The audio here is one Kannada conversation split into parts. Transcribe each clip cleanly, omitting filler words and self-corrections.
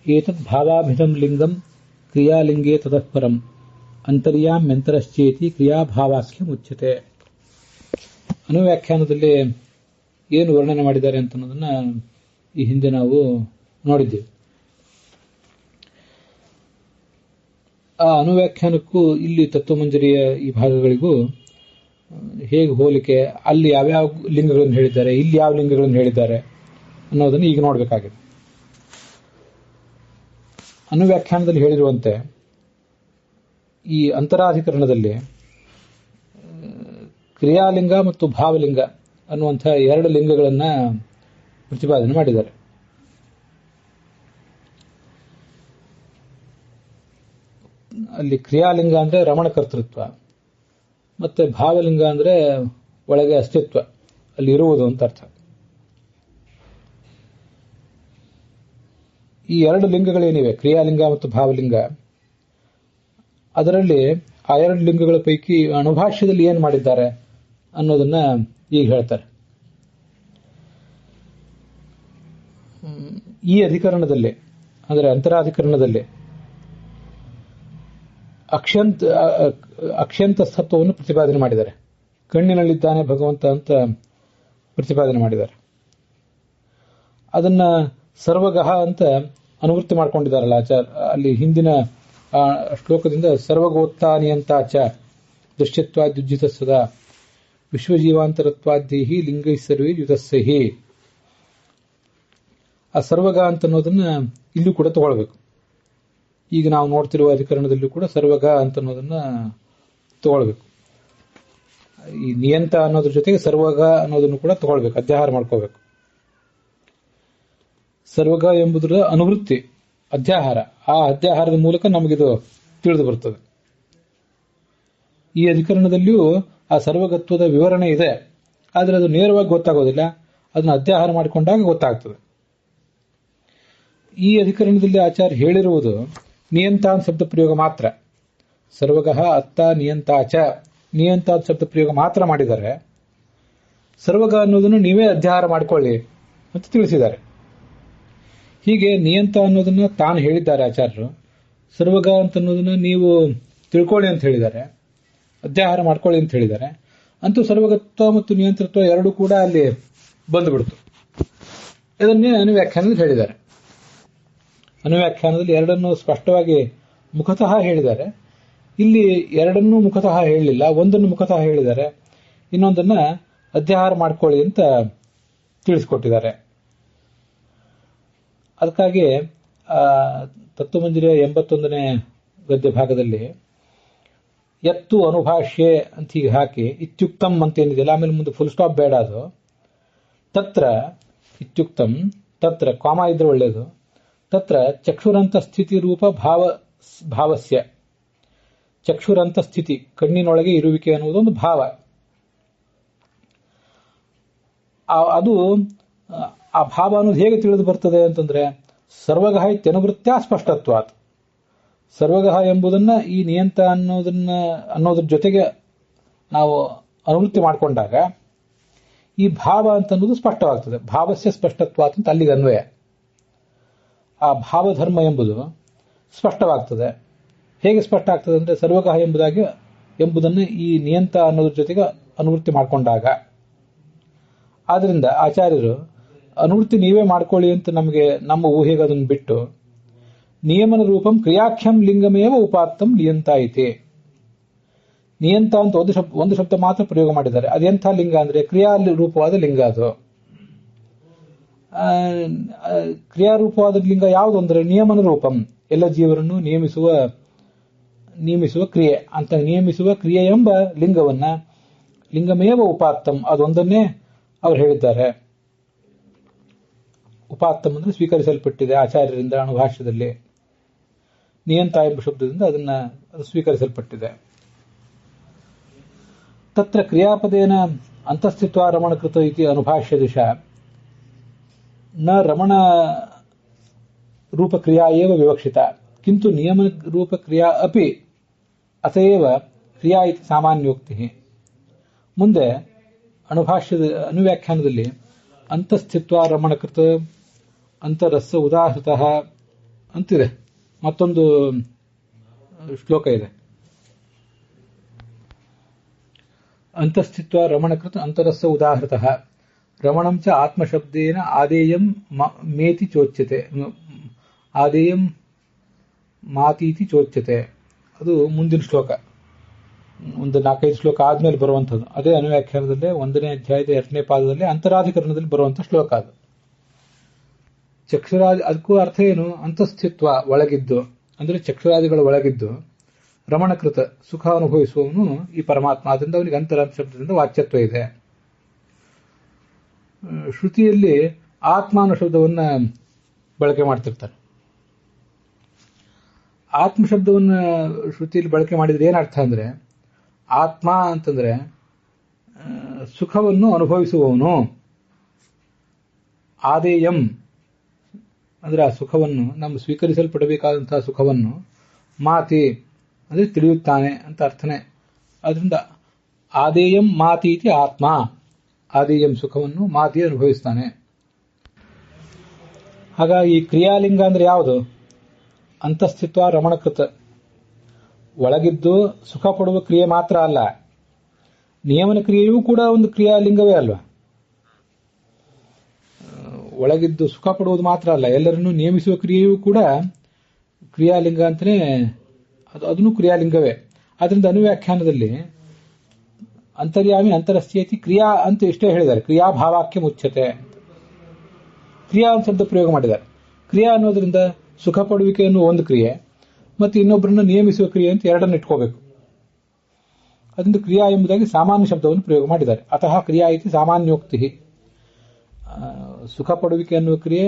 ಏತದ್ ಭಾವಾಭಿಧಂ ಲಿಂಗಂ ಕ್ರಿಯಾಲಿಂಗೇ ತತಃ ಪರಂ ಅಂತರ್ಯಾಮ್ಯಂತರಶ್ಚೇತಿ ಕ್ರಿಯಾಭಾವಾಖ್ಯ ಮುಚ್ಯತೆ. ಅನುವ್ಯಾಖ್ಯಾನದಲ್ಲಿ ಏನು ವರ್ಣನೆ ಮಾಡಿದ್ದಾರೆ ಅಂತ ಅನ್ನೋದನ್ನ ಈ ಹಿಂದೆ ನಾವು ನೋಡಿದ್ದೇವೆ. ಆ ಅನುವ್ಯಾಖ್ಯಾನಕ್ಕೂ ಇಲ್ಲಿ ತತ್ವಮಂಜರಿಯ ಈ ಭಾಗಗಳಿಗೂ ಹೇಗೆ ಹೋಲಿಕೆ, ಅಲ್ಲಿ ಯಾವ್ಯಾವ ಲಿಂಗಗಳನ್ನು ಹೇಳಿದ್ದಾರೆ, ಇಲ್ಲಿ ಯಾವ ಲಿಂಗಗಳನ್ನು ಹೇಳಿದ್ದಾರೆ ಅನ್ನೋದನ್ನು ಈಗ ನೋಡಬೇಕಾಗಿದೆ. ಅನುವ್ಯಾಖ್ಯಾನದಲ್ಲಿ ಹೇಳಿರುವಂತೆ ಈ ಅಂತರಾಧಿಕರಣದಲ್ಲಿ ಕ್ರಿಯಾಲಿಂಗ ಮತ್ತು ಭಾವಲಿಂಗ ಅನ್ನುವಂಥ ಎರಡು ಲಿಂಗಗಳನ್ನ ಪ್ರತಿಪಾದನೆ ಮಾಡಿದ್ದಾರೆ. ಅಲ್ಲಿ ಕ್ರಿಯಾಲಿಂಗ ಅಂದ್ರೆ ರಮಣ ಕರ್ತೃತ್ವ, ಮತ್ತೆ ಭಾವಲಿಂಗ ಅಂದ್ರೆ ಒಳಗೆ ಅಸ್ತಿತ್ವ, ಅಲ್ಲಿ ಇರುವುದು ಅಂತ ಅರ್ಥ. ಈ ಎರಡು ಲಿಂಗಗಳೇನಿವೆ, ಕ್ರಿಯಾಲಿಂಗ ಮತ್ತು ಭಾವಲಿಂಗ, ಅದರಲ್ಲಿ ಆ ಎರಡು ಲಿಂಗಗಳ ಪೈಕಿ ಅನುಭಾಷ್ಯದಲ್ಲಿ ಏನು ಮಾಡಿದ್ದಾರೆ ಅನ್ನೋದನ್ನ ಈಗ ಹೇಳ್ತಾರೆ. ಈ ಅಧಿಕರಣದಲ್ಲಿ ಅಂದರೆ ಅಂತರಾಧಿಕರಣದಲ್ಲಿ ಅಕ್ಷಂತ ಸತ್ವವನ್ನು ಪ್ರತಿಪಾದನೆ ಮಾಡಿದ್ದಾರೆ. ಕಣ್ಣಿನಲ್ಲಿದ್ದಾನೆ ಭಗವಂತ ಅಂತ ಪ್ರತಿಪಾದನೆ ಮಾಡಿದ್ದಾರೆ. ಅದನ್ನ ಸರ್ವಗಹ ಅಂತ ಅನುವೃತ್ತಿ ಮಾಡ್ಕೊಂಡಿದ್ದಾರಲ್ಲ ಆಚಾರ್ಯ. ಅಲ್ಲಿ ಹಿಂದಿನ ಶ್ಲೋಕದಿಂದ ಸರ್ವಗೋತ್ತಾನಿಯಂತಾಚ ದೃಶ್ಯತ್ವಾದ್ಯುಜ್ಜಿತ ಸದಾ ವಿಶ್ವಜೀವಾಂತರತ್ವಾದ್ಯಹಿ ಲಿಂಗೈ ಸರ್ವೇ ಯುತಸ್ಸಹಿ. ಆ ಸರ್ವಗ ಅಂತ ಅನ್ನೋದನ್ನ ಇಲ್ಲೂ ಕೂಡ ತಗೊಳ್ಬೇಕು. ಈಗ ನಾವು ನೋಡ್ತಿರುವ ಅಧಿಕರಣದಲ್ಲೂ ಕೂಡ ಸರ್ವಗ ಅಂತ ಅನ್ನೋದನ್ನ ತಗೊಳ್ಬೇಕು. ಈ ನಿಯಂತ ಅನ್ನೋದ್ರ ಜೊತೆಗೆ ಸರ್ವಗ ಅನ್ನೋದನ್ನು ಕೂಡ ತಗೊಳ್ಬೇಕು, ಅಧ್ಯಾಹಾರ ಮಾಡ್ಕೋಬೇಕು. ಸರ್ವಗ ಎಂಬುದರ ಅನುವೃತ್ತಿ ಅಧ್ಯಾಹಾರ, ಆ ಅಧ್ಯಾಹಾರದ ಮೂಲಕ ನಮಗಿದು ತಿಳಿದು ಬರ್ತದೆ. ಈ ಅಧಿಕರಣದಲ್ಲಿಯೂ ಆ ಸರ್ವಗತ್ವದ ವಿವರಣೆ ಇದೆ, ಆದರೆ ಅದು ನೇರವಾಗಿ ಗೊತ್ತಾಗೋದಿಲ್ಲ, ಅದನ್ನು ಅಧ್ಯಾಹಾರ ಮಾಡಿಕೊಂಡಾಗ ಗೊತ್ತಾಗ್ತದೆ. ಈ ಅಧಿಕರಣದಲ್ಲಿ ಆಚಾರ್ಯ ಹೇಳಿರುವುದು ನಿಯಂತ ಶಬ್ದ ಪ್ರಯೋಗ ಮಾತ್ರ. ಸರ್ವಗಃ ಅತ್ತ ನಿಯಂತಾಚ, ನಿಯಂತ ಶಬ್ದ ಪ್ರಯೋಗ ಮಾತ್ರ ಮಾಡಿದ್ದಾರೆ. ಸರ್ವಗ ಅನ್ನೋದನ್ನು ನೀವೇ ಅಧ್ಯಾಹಾರ ಮಾಡಿಕೊಳ್ಳಿ ಅಂತ ತಿಳಿಸಿದ್ದಾರೆ. ಹೀಗೆ ನಿಯಂತ ಅನ್ನೋದನ್ನ ತಾನು ಹೇಳಿದ್ದಾರೆ ಆಚಾರ್ಯರು, ಸರ್ವಗ ಅಂತ ಅನ್ನೋದನ್ನ ನೀವು ತಿಳ್ಕೊಳ್ಳಿ ಅಂತ ಹೇಳಿದ್ದಾರೆ, ಅಧ್ಯಾಹಾರ ಮಾಡ್ಕೊಳ್ಳಿ ಅಂತ ಹೇಳಿದ್ದಾರೆ. ಅಂತೂ ಸರ್ವಗತ್ವ ಮತ್ತು ನಿಯಂತ್ರತ್ವ ಎರಡೂ ಕೂಡ ಅಲ್ಲಿ ಬಂದುಬಿಡ್ತು. ಇದನ್ನೇ ಅನುವ್ಯಾಖ್ಯಾನದಲ್ಲಿ ಹೇಳಿದ್ದಾರೆ. ಅನುವ್ಯಾಖ್ಯಾನದಲ್ಲಿ ಎರಡನ್ನೂ ಸ್ಪಷ್ಟವಾಗಿ ಮುಖತಃ ಹೇಳಿದ್ದಾರೆ. ಇಲ್ಲಿ ಎರಡನ್ನೂ ಮುಖತಃ ಹೇಳಲಿಲ್ಲ, ಒಂದನ್ನು ಮುಖತಃ ಹೇಳಿದ್ದಾರೆ, ಇನ್ನೊಂದನ್ನ ಅಧ್ಯಾಹಾರ ಮಾಡ್ಕೊಳ್ಳಿ ಅಂತ ತಿಳಿಸಿಕೊಟ್ಟಿದ್ದಾರೆ. ಅದಕ್ಕಾಗಿ ತತ್ವಮಂಜರಿಯ 81ನೇ ಗದ್ಯ ಭಾಗದಲ್ಲಿ ಎತ್ತು ಅನುಭಾಷ್ಯೆ ಅಂತ ಹೀಗೆ ಹಾಕಿ ಇತ್ಯುಕ್ತಂ ಅಂತ ಏನಿದೆಯಲ್ಲ, ಆಮೇಲೆ ಮುಂದೆ ಫುಲ್ ಸ್ಟಾಪ್ ಬೇಡ, ಅದು ತತ್ರ ಇತ್ಯುಕ್ತಂ, ತತ್ರ ಕಾಮ ಇದ್ರೆ ಒಳ್ಳೆಯದು. ತತ್ರ ಚಕ್ಷುರಂತ ಸ್ಥಿತಿ ರೂಪ ಭಾವಸ್ಯ, ಚಕ್ಷುರಂತ ಸ್ಥಿತಿ ಕಣ್ಣಿನೊಳಗೆ ಇರುವಿಕೆ ಅನ್ನುವುದೊಂದು ಭಾವ. ಅದು ಆ ಭಾವ ಅನ್ನೋದು ಹೇಗೆ ತಿಳಿದು ಬರ್ತದೆ ಅಂತಂದ್ರೆ ಸರ್ವಗಹ ಇತ್ಯನುವೃತ್ತ್ಯಾ ಸ್ಪಷ್ಟತ್ವಾತ್. ಸರ್ವಗಹ ಎಂಬುದನ್ನ ಈ ನಿಯಂತ ಅನ್ನೋದ್ರ ಜೊತೆಗೆ ನಾವು ಅನುವೃತ್ತಿ ಮಾಡಿಕೊಂಡಾಗ ಈ ಭಾವ ಅಂತ ಅನ್ನೋದು ಸ್ಪಷ್ಟವಾಗ್ತದೆ. ಭಾವಸ್ಯ ಸ್ಪಷ್ಟತ್ವಾತ್ ಅಂತ ಅಲ್ಲಿಗೆ ಅನ್ವಯ. ಆ ಭಾವಧರ್ಮ ಎಂಬುದು ಸ್ಪಷ್ಟವಾಗ್ತದೆ. ಹೇಗೆ ಸ್ಪಷ್ಟ ಆಗ್ತದೆ ಅಂದ್ರೆ ಸರ್ವಗಹ ಎಂಬುದನ್ನು ಈ ನಿಯಂತ ಅನ್ನೋದ್ರ ಜೊತೆಗೆ ಅನುವೃತ್ತಿ ಮಾಡಿಕೊಂಡಾಗ. ಆದ್ರಿಂದ ಆಚಾರ್ಯರು ಅನುವೃತ್ತಿ ನೀವೇ ಮಾಡ್ಕೊಳ್ಳಿ ಅಂತ ನಮಗೆ ನಮ್ಮ ಊಹೆಗೆ ಅದನ್ನು ಬಿಟ್ಟು ನಿಯಮನ ರೂಪಂ ಕ್ರಿಯಾಖ್ಯಂ ಲಿಂಗಮೇವ ಉಪಾತ್ತಂ ನಿಯಂತ ಐತೆ. ನಿಯಂತ ಅಂತ ಒಂದು ಶಬ್ದ ಮಾತ್ರ ಪ್ರಯೋಗ ಮಾಡಿದ್ದಾರೆ. ಅದೆಂಥ ಲಿಂಗ ಅಂದ್ರೆ ಕ್ರಿಯಾ ರೂಪವಾದ ಲಿಂಗ. ಅದು ಕ್ರಿಯಾರೂಪವಾದ ಲಿಂಗ ಯಾವುದು ಅಂದ್ರೆ ನಿಯಮನ ರೂಪಂ, ಎಲ್ಲ ಜೀವರನ್ನು ನೇಮಿಸುವ ಕ್ರಿಯೆ ಅಂತ ನಿಯಮಿಸುವ ಕ್ರಿಯೆ ಎಂಬ ಲಿಂಗವನ್ನ ಲಿಂಗಮೇವ ಉಪಾತ್ತಂ, ಅದೊಂದನ್ನೇ ಅವರು ಹೇಳಿದ್ದಾರೆ. ಉಪಾತ್ತಂ ಅಂದ್ರೆ ಸ್ವೀಕರಿಸಲ್ಪಟ್ಟಿದೆ ಆಚಾರ್ಯರಿಂದ ಅನುಭಾಷ್ಯದಲ್ಲಿ. ನಿಯಂತ ಎಂಬ ಶಬ್ದದಿಂದ ಅದು ಸ್ವೀಕರಿಸಲ್ಪಟ್ಟಿದೆ. ತತ್ರ ಕ್ರಿಯಾಪದೇನ ಅಂತಸ್ಥಿತ್ವ ರಮಣಕೃತ ಇತಿ ಅನುಭಾಷ್ಯ ದಿಶಾ ನ ರಮಣ ರೂಪಕ್ರಿಯಾ ಏವ ವಿವಕ್ಷಿತ ಕಿಂತು ನಿಯಮ ರೂಪಕ್ರಿಯಾ ಅಪಿ ಅತಯೇವ ಕ್ರಿಯಾ ಇತಿ ಸಾಮಾನ್ಯೋಕ್ತಿ. ಮುಂದೆ ಅನುವ್ಯಾಖ್ಯಾನದಲ್ಲಿ ಅಂತಸ್ಥಿತ್ವ ರಮಣಕೃತ ಅಂತರಸ್ಸ ಉದಾಹೃತಃ ಅಂತಿದೆ. ಮತ್ತೊಂದು ಶ್ಲೋಕ ಇದೆ. ಅಂತಸ್ಥಿತ್ವ ರಮಣಕೃತ ಅಂತರಸ್ಸ ಉದಾಹೃತಃ ರಮಣಂ ಚ ಆತ್ಮಶಬ್ದೇನ ಆದೇಯಂ ಮೇತಿ ಚೋಚ್ಯತೆ ಆದೇಯಂ ಮಾತೀತಿ ಚೋಚ್ಯತೆ. ಅದು ಮುಂದಿನ ಶ್ಲೋಕ, ಒಂದು 4-5 ಶ್ಲೋಕ ಆದ್ಮೇಲೆ ಬರುವಂಥದ್ದು. ಅದೇ ಅನುವ್ಯಾಖ್ಯಾನದಲ್ಲೇ 1ನೇ ಅಧ್ಯಾಯದ 2ನೇ ಪಾದದಲ್ಲಿ ಅಂತರಾಧಿಕರಣದಲ್ಲಿ ಬರುವಂತಹ ಶ್ಲೋಕ ಅದು. ಚಕ್ಷುರಾದಿ, ಅದಕ್ಕೂ ಅರ್ಥ ಏನು? ಅಂತಸ್ಥಿತ್ವ, ಒಳಗಿದ್ದು, ಅಂದ್ರೆ ಚಕ್ಷುರಾದಿಗಳ ಒಳಗಿದ್ದು ರಮಣಕೃತ ಸುಖ ಅನುಭವಿಸುವವನು ಈ ಪರಮಾತ್ಮ. ಅದರಿಂದ ಅವನಿಗೆ ಅಂತರ ಶಬ್ದದಿಂದ ವಾಚ್ಯತ್ವ ಇದೆ. ಶ್ರುತಿಯಲ್ಲಿ ಆತ್ಮ ಅನ್ನೋ ಶಬ್ದವನ್ನ ಬಳಕೆ ಮಾಡ್ತಿರ್ತಾರೆ. ಆತ್ಮ ಶಬ್ದವನ್ನ ಶ್ರುತಿಯಲ್ಲಿ ಬಳಕೆ ಮಾಡಿದ್ರೆ ಏನರ್ಥ ಅಂದ್ರೆ, ಆತ್ಮ ಅಂತಂದ್ರೆ ಸುಖವನ್ನು ಅನುಭವಿಸುವವನು. ಆದೇಯಂ ಅಂದ್ರೆ ಆ ಸುಖವನ್ನು, ನಮ್ಮ ಸ್ವೀಕರಿಸಲ್ಪಡಬೇಕಾದಂತಹ ಸುಖವನ್ನು, ಮಾತಿ ಅಂದ್ರೆ ತಿಳಿಯುತ್ತಾನೆ ಅಂತ ಅರ್ಥನೇ. ಅದರಿಂದ ಆದೇಯಂ ಮಾತೀತಿ ಆತ್ಮ, ಆದೇಯಂ ಸುಖವನ್ನು, ಮಾತಿ ಅನುಭವಿಸ್ತಾನೆ. ಹಾಗಾಗಿ ಕ್ರಿಯಾಲಿಂಗ ಅಂದ್ರೆ ಯಾವುದು? ಅಂತಸ್ಥಿತ್ವ ರಮಣಕೃತ, ಒಳಗಿದ್ದು ಸುಖ ಪಡುವ ಕ್ರಿಯೆ ಮಾತ್ರ ಅಲ್ಲ, ನಿಯಮನ ಕ್ರಿಯೆಯೂ ಕೂಡ ಒಂದು ಕ್ರಿಯಾಲಿಂಗವೇ ಅಲ್ವಾ? ಒಳಗಿದ್ದು ಸುಖ ಪಡುವುದು ಮಾತ್ರ ಅಲ್ಲ, ಎಲ್ಲರನ್ನೂ ನಿಯಮಿಸುವ ಕ್ರಿಯೆಯೂ ಕೂಡ ಕ್ರಿಯಾಲಿಂಗ ಅಂತಾನೆ, ಅದನ್ನು ಕ್ರಿಯಾಲಿಂಗವೇ. ಆದ್ರಿಂದ ಅನುವ್ಯಾಖ್ಯಾನದಲ್ಲಿ ಅಂತರ್ಯಾಮಿ ಅಂತರಸ್ಥ್ಯೇತಿ ಕ್ರಿಯಾ ಅಂತ ಇಷ್ಟೇ ಹೇಳಿದ್ದಾರೆ. ಕ್ರಿಯಾಭಾವಾಕ್ಯ ಮುಚ್ಯತೆ, ಕ್ರಿಯಾ ಅಂತ ಶಬ್ದ ಪ್ರಯೋಗ ಮಾಡಿದ್ದಾರೆ. ಕ್ರಿಯಾ ಅನ್ನೋದ್ರಿಂದ ಸುಖ ಪಡುವಿಕೆ ಅನ್ನೋ ಒಂದು ಕ್ರಿಯೆ, ಮತ್ತು ಇನ್ನೊಬ್ಬರನ್ನ ನಿಯಮಿಸುವ ಕ್ರಿಯೆ ಅಂತ ಎರಡನ್ನು ಇಟ್ಕೋಬೇಕು. ಅದರಿಂದ ಕ್ರಿಯಾ ಎಂಬುದಾಗಿ ಸಾಮಾನ್ಯ ಶಬ್ದವನ್ನು ಪ್ರಯೋಗ ಮಾಡಿದ್ದಾರೆ. ಅತಃ ಕ್ರಿಯಾ ಇತಿ ಸಾಮಾನ್ಯೋಕ್ತಿ. ಸುಖ ಪಡುವಿಕೆ ಅನ್ನುವ ಕ್ರಿಯೆ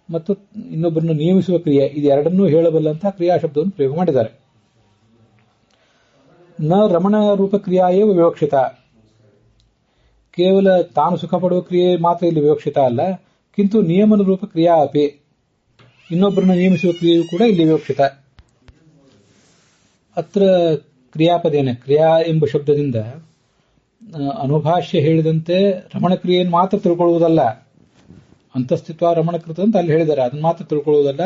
ಮತ್ತು ಇನ್ನೊಬ್ಬರನ್ನು ನಿಯಮಿಸುವ ಕ್ರಿಯೆ, ಇದೆರಡನ್ನೂ ಹೇಳಬಲ್ಲಂತಹ ಕ್ರಿಯಾ ಶಬ್ದವನ್ನು ಪ್ರಯೋಗ ಮಾಡಿದ್ದಾರೆ. ನ ರಮಣ ರೂಪ ಕ್ರಿಯಾಯೇವ ವಿವಕ್ಷಿತ, ಕೇವಲ ತಾನು ಸುಖ ಪಡುವ ಕ್ರಿಯೆ ಮಾತ್ರ ಇಲ್ಲಿ ವಿವಕ್ಷಿತ ಅಲ್ಲ, ಕಿಂತು ನಿಯಮನ ರೂಪ ಕ್ರಿಯಾ ಅಪಿ, ಇನ್ನೊಬ್ಬರನ್ನು ನಿಯಮಿಸುವ ಕ್ರಿಯೆಯೂ ಕೂಡ ಇಲ್ಲಿ ವಿವಕ್ಷಿತ. ಅತ್ರ ಕ್ರಿಯಾಪದೇನ, ಕ್ರಿಯಾ ಎಂಬ ಶಬ್ದದಿಂದ ಅನುಭಾಷ್ಯ ಹೇಳಿದಂತೆ ರಮಣ ಕ್ರಿಯೆಯನ್ನು ಮಾತ್ರ ತಿಳ್ಕೊಳ್ಳುವುದಲ್ಲ, ಅಂತಸ್ಥಿತ್ವ ರಮಣಕೃತ ಅಂತ ಅಲ್ಲಿ ಹೇಳಿದ್ದಾರೆ, ಅದನ್ನು ಮಾತ್ರ ತಿಳ್ಕೊಳ್ಳುವುದಲ್ಲ,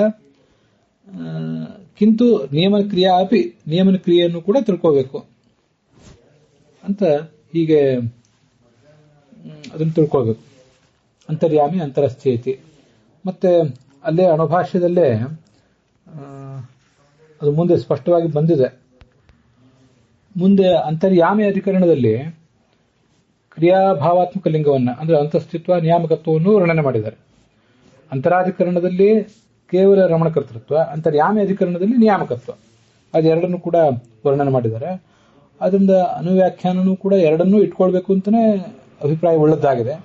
ಕಿಂತು ನಿಯಮನ ಕ್ರಿಯಾ ಅಪಿ, ನಿಯಮನ ಕ್ರಿಯೆಯನ್ನು ಕೂಡ ತಿಳ್ಕೋಬೇಕು ಅಂತ ಹೀಗೆ ಅದನ್ನು ತಿಳ್ಕೊಳ್ಬೇಕು. ಅಂತರ್ಯಾಮಿ ಅಂತರಸ್ಥೇತಿ. ಮತ್ತೆ ಅಲ್ಲೇ ಅನುಭಾಷ್ಯದಲ್ಲೇ ಅದು ಮುಂದೆ ಸ್ಪಷ್ಟವಾಗಿ ಬಂದಿದೆ. ಮುಂದೆ ಅಂತರ್ಯಾಮಿ ಅಧಿಕರಣದಲ್ಲಿ ಕ್ರಿಯಾಭಾವಾತ್ಮಕ ಲಿಂಗವನ್ನ ಅಂದ್ರೆ ಅಂತಸ್ಥಿತ್ವ ನಿಯಾಮಕತ್ವವನ್ನು ವರ್ಣನೆ ಮಾಡಿದ್ದಾರೆ. ಅಂತರಾಧಿಕರಣದಲ್ಲಿ ಕೇವಲ ರಮಣಕರ್ತೃತ್ವ, ಅಂತರ್ಯಾಮಿ ಅಧಿಕರಣದಲ್ಲಿ ನಿಯಾಮಕತ್ವ, ಅದೆರಡನ್ನು ಕೂಡ ವರ್ಣನೆ ಮಾಡಿದ್ದಾರೆ. ಅದರಿಂದ ಅನುವ್ಯಾಖ್ಯಾನನೂ ಕೂಡ ಎರಡನ್ನೂ ಇಟ್ಕೊಳ್ಬೇಕು ಅಂತಾನೆ ಅಭಿಪ್ರಾಯ ಉಳ್ಳದ್ದಾಗಿದೆ.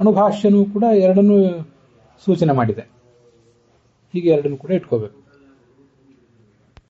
ಅನುಭಾಷ್ಯನೂ ಕೂಡ ಎರಡನ್ನೂ ಸೂಚನೆ ಮಾಡಿದೆ. ಹೀಗೆ ಎರಡನ್ನೂ ಕೂಡ ಇಟ್ಕೋಬೇಕು.